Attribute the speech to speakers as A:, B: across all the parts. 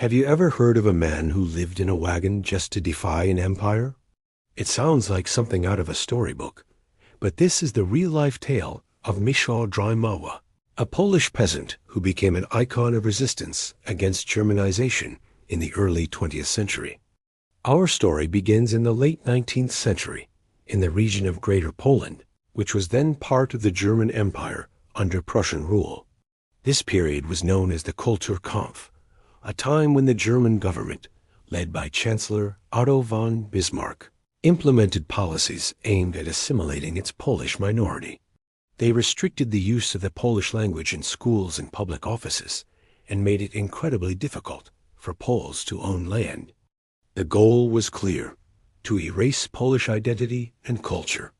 A: Have you ever heard of a man who lived in a wagon just to defy an empire? It sounds like something out of a storybook, but this is the real-life tale of Michał Drzymała, a Polish peasant who became an icon of resistance against Germanization in the early 20th century. Our story begins in the late 19th century, in the region of Greater Poland, which was then part of the German Empire under Prussian rule. This period was known as the Kulturkampf, a time when the German government, led by Chancellor Otto von Bismarck, implemented policies aimed at assimilating its Polish minority. They restricted the use of the Polish language in schools and public offices and made it incredibly difficult for Poles to own land. The goal was clear: to erase Polish identity and culture.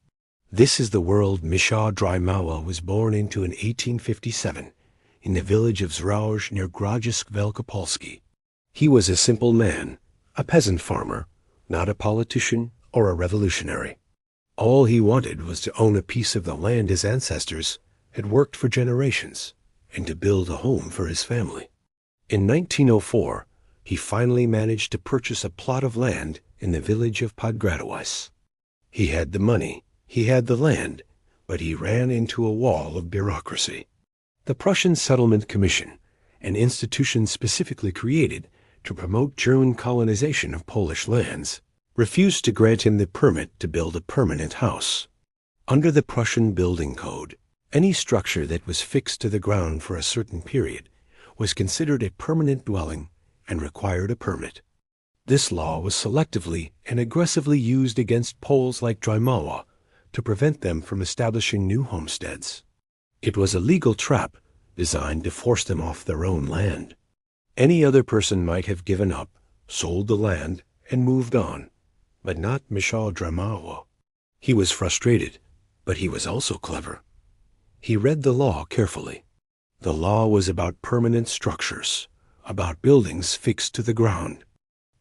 A: This is the world Michał Drzymała was born into in 1857 in the village of Zrauż near Grodzisk Wielkopolski. He was a simple man, a peasant farmer, not a politician or a revolutionary. All he wanted was to own a piece of the land his ancestors had worked for generations and to build a home for his family. In 1904, he finally managed to purchase a plot of land in the village of Podgradowice. He had the money, he had the land, but he ran into a wall of bureaucracy. The Prussian Settlement Commission, an institution specifically created to promote German colonization of Polish lands, refused to grant him the permit to build a permanent house. Under the Prussian building code, any structure that was fixed to the ground for a certain period was considered a permanent dwelling and required a permit. This law was selectively and aggressively used against Poles like Drzymała to prevent them from establishing new homesteads. It was a legal trap designed to force them off their own land. Any other person might have given up, sold the land, and moved on, but not Michał Drzymała. He was frustrated, but he was also clever. He read the law carefully. The law was about permanent structures, about buildings fixed to the ground.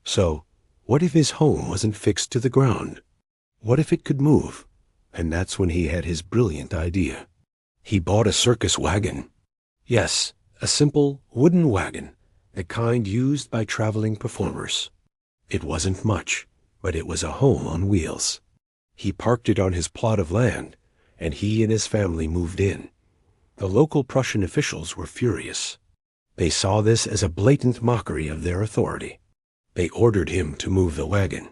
A: So, what if his home wasn't fixed to the ground? What if it could move? And that's when he had his brilliant idea. He bought a circus wagon. Yes, a simple wooden wagon, the kind used by traveling performers. It wasn't much, but it was a home on wheels. He parked it on his plot of land, and he and his family moved in. The local Prussian officials were furious. They saw this as a blatant mockery of their authority. They ordered him to move the wagon.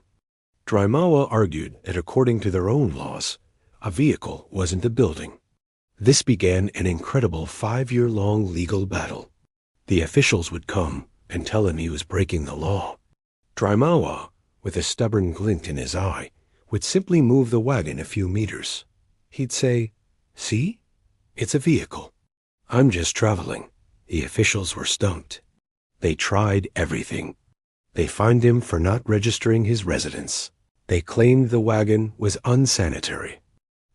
A: Drzymała argued that according to their own laws, a vehicle wasn't a building. This began an incredible 5-year-long legal battle. The officials would come and tell him he was breaking the law. Drzymała, with a stubborn glint in his eye, would simply move the wagon a few meters. He'd say, "See? It's a vehicle. I'm just traveling." The officials were stumped. They tried everything. They fined him for not registering his residence. They claimed the wagon was unsanitary.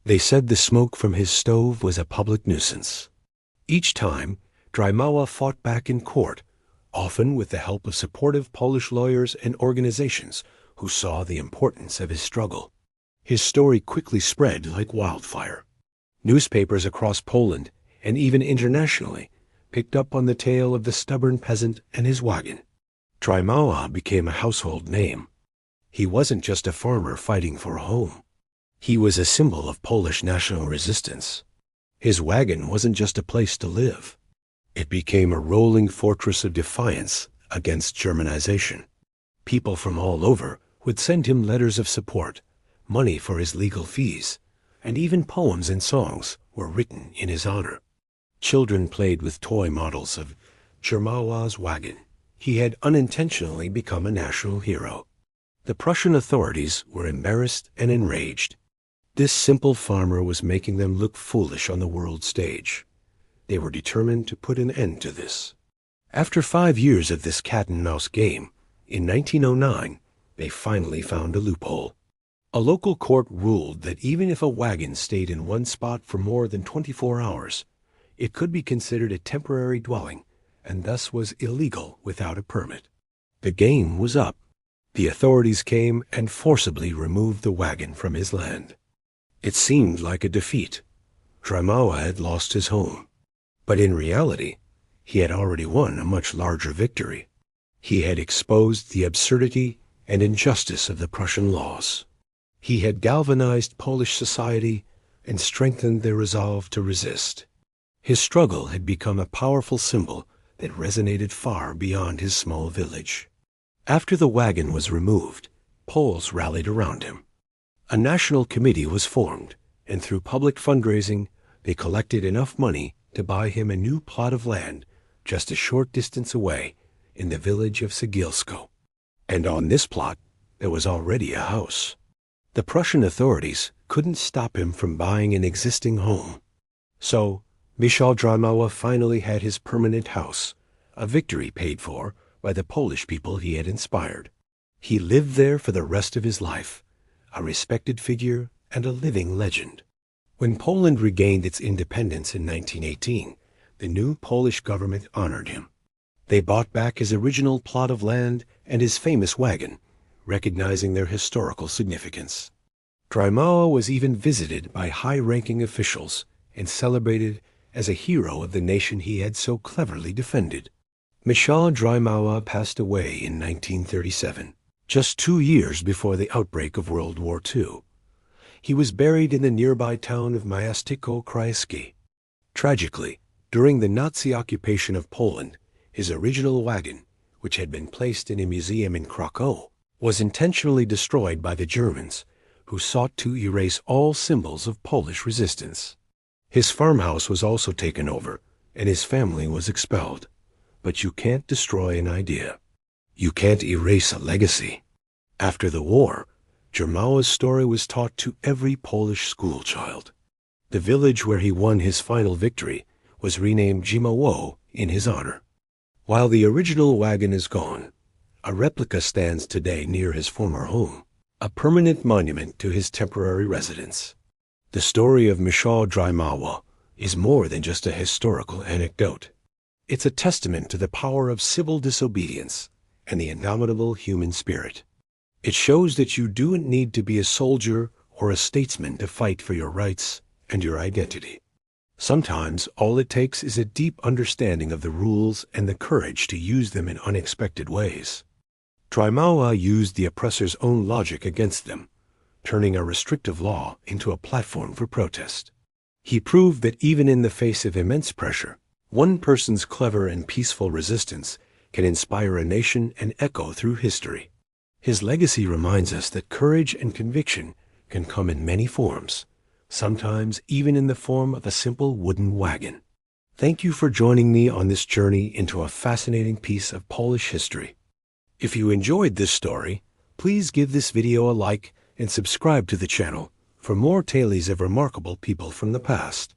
A: They said the smoke from his stove was a public nuisance. Each time, Drzymała fought back in court, often with the help of supportive Polish lawyers and organizations who saw the importance of his struggle. His story quickly spread like wildfire. Newspapers across Poland, and even internationally, picked up on the tale of the stubborn peasant and his wagon. Drzymała became a household name. He wasn't just a farmer fighting for a home. He was a symbol of Polish national resistance. His wagon wasn't just a place to live. It became a rolling fortress of defiance against Germanization. People from all over would send him letters of support, money for his legal fees, and even poems and songs were written in his honor. Children played with toy models of Drzymaław's wagon. He had unintentionally become a national hero. The Prussian authorities were embarrassed and enraged. This simple farmer was making them look foolish on the world stage. They were determined to put an end to this. After 5 years of this cat-and-mouse game, in 1909, they finally found a loophole. A local court ruled that even if a wagon stayed in one spot for more than 24 hours, it could be considered a temporary dwelling and thus was illegal without a permit. The game was up. The authorities came and forcibly removed the wagon from his land. It seemed like a defeat. Drzymała had lost his home. But in reality, he had already won a much larger victory. He had exposed the absurdity and injustice of the Prussian laws. He had galvanized Polish society and strengthened their resolve to resist. His struggle had become a powerful symbol that resonated far beyond his small village. After the wagon was removed, Poles rallied around him. A national committee was formed, and through public fundraising, they collected enough money to buy him a new plot of land just a short distance away in the village of Cegielsko. And on this plot, there was already a house. The Prussian authorities couldn't stop him from buying an existing home. So, Michał Drzymała finally had his permanent house, a victory paid for by the Polish people he had inspired. He lived there for the rest of his life, a respected figure and a living legend. When Poland regained its independence in 1918, the new Polish government honored him. They bought back his original plot of land and his famous wagon, recognizing their historical significance. Drzymała was even visited by high-ranking officials and celebrated as a hero of the nation he had so cleverly defended. Michał Drzymała passed away in 1937, just 2 years before the outbreak of World War II. He was buried in the nearby town of Miasteczko Krajewskie. Tragically, during the Nazi occupation of Poland, his original wagon, which had been placed in a museum in Krakow, was intentionally destroyed by the Germans, who sought to erase all symbols of Polish resistance. His farmhouse was also taken over, and his family was expelled. But you can't destroy an idea. You can't erase a legacy. After the war, Drzymała's story was taught to every Polish schoolchild. The village where he won his final victory was renamed Drzymała in his honor. While the original wagon is gone, a replica stands today near his former home, a permanent monument to his temporary residence. The story of Michał Drzymała is more than just a historical anecdote. It's a testament to the power of civil disobedience and the indomitable human spirit. It shows that you don't need to be a soldier or a statesman to fight for your rights and your identity. Sometimes all it takes is a deep understanding of the rules and the courage to use them in unexpected ways. Drzymała used the oppressor's own logic against them, turning a restrictive law into a platform for protest. He proved that even in the face of immense pressure, one person's clever and peaceful resistance can inspire a nation and echo through history. His legacy reminds us that courage and conviction can come in many forms, sometimes even in the form of a simple wooden wagon. Thank you for joining me on this journey into a fascinating piece of Polish history. If you enjoyed this story, please give this video a like and subscribe to the channel for more tales of remarkable people from the past.